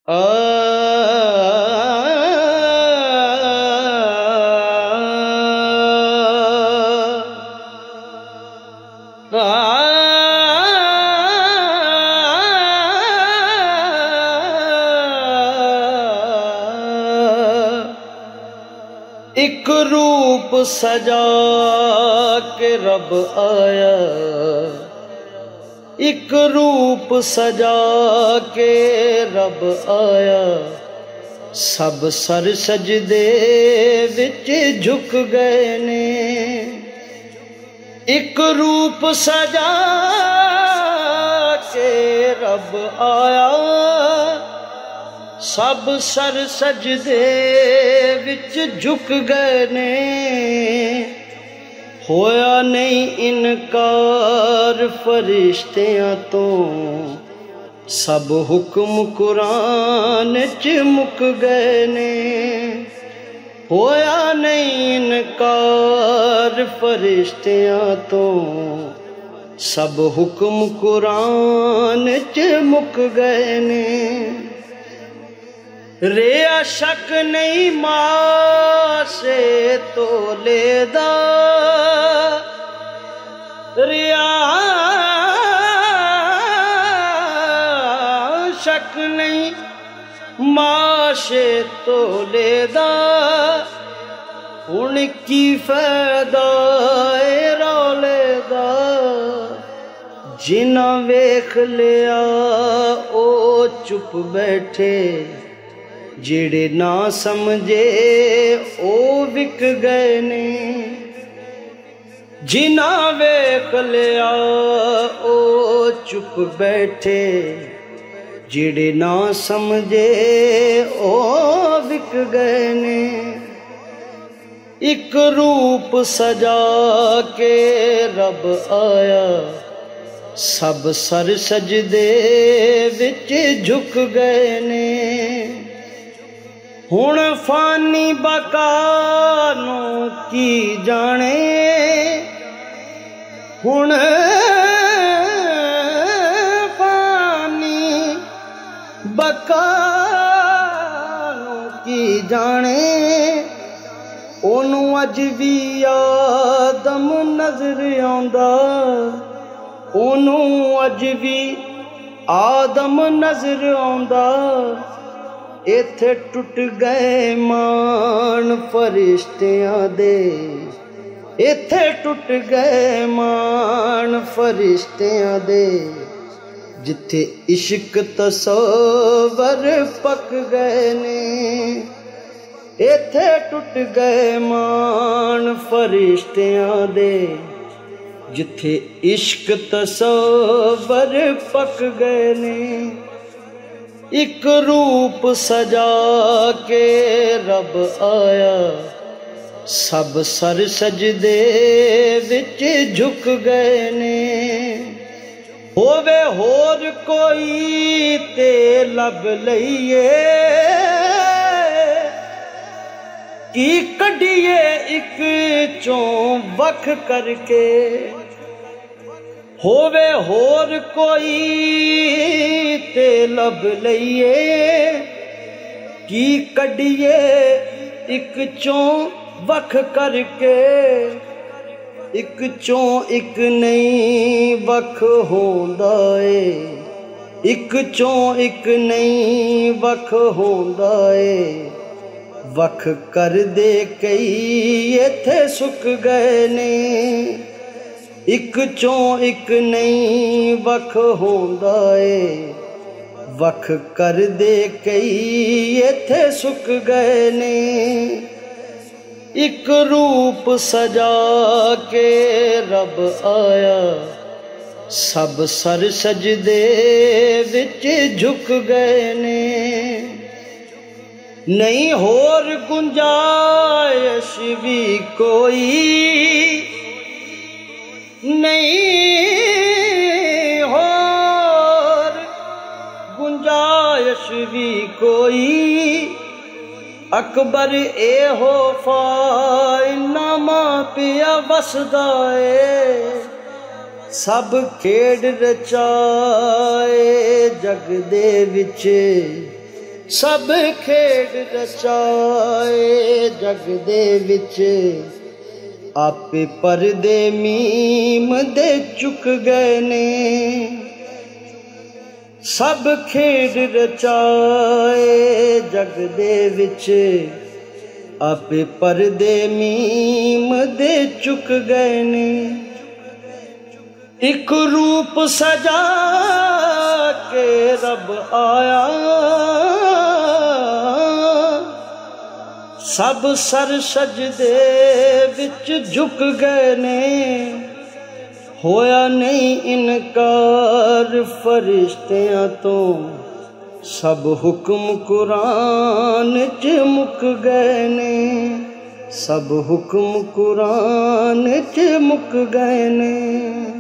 एक रूप सजा के रब आया, एक रूप सजा के रब आया। सब सर सजदे विच झुक गए ने। एक रूप सजा के रब आया, सब सर सजदे विच झुक गए ने। होया नहीं इनकार फरिश्तियां तो, सब हुक्म कुरान च मुक गए ने। होया नहीं इनकार फरिश्तियां तो, सब हुक्म कुरान च मुक गए ने। रिया शक नहीं मां से तो लेदा, रिया शक नहीं मां से तो लेदा। हुण की फायदा ए रौले दा, जिन्ना वेख लिया ओ चुप बैठे। जेड़े ना समझे ओ विक गए ने। जिना वेख लिया ओ चुप बैठे। जेड़े ना समझे ओ विक गए ने। एक रूप सजा के रब आया, सब सर सजदे विच झुक गए ने। हुण फानी बका नूं की जाने, हुण फानी बका नूं की जाने। ओनू अज भी आदम नजर आउंदा, ओनू अज भी आदम नजर आउंदा। इत्थे टुट गए मान फरिश्तियां दे, इत्थे टुट गए मान फरिश्तियां दे। जिथे इश्क तसव्वुर पक गए ने, इत्थे टुट गए मान फरिश्तियां दे। जिथे इश्क तसव्वुर पक गए ने। एक रूप सजा के रब आया, सब सर सजदे विच झुक गए ने। होवे होर कोई ते लब लईए, की कढिए इक चों वख करके। होवे होर कोई ते लब लईए, की कढिए इक चों वख करके। इक चों इक नहीं वख होंदा ए, इक चों इक नहीं वख होंदा ए। वख कर दे कई इत्थे सुक गए ने। इक चों इक नहीं वख होंदा ए। वख कर दे कई इत्थे सुक गए ने। एक रूप सजा के रब आया, सब सर सजदे विच झुक गए ने। नहीं होर गुंजाइश भी कोई, नहीं होर गुंजाइश भी कोई। अकबर एहो फाइनामा पिया वसदा ए। सब खेड रचाए जग दे विच, सब खेड रचाए जग दे विच आपे परदे मीम दे चुक गए ने। सब खेड रचाए जग दे विच आपे परदे मीम दे चुक गए ने। एक रूप सजा के रब आया सब सर सजदे विच झुक गए ने। होया नहीं इनकार फरिश्तियां तो सब हुक्म कुरान च मुक गए ने। सब हुक्म कुरान च मुक गए ने।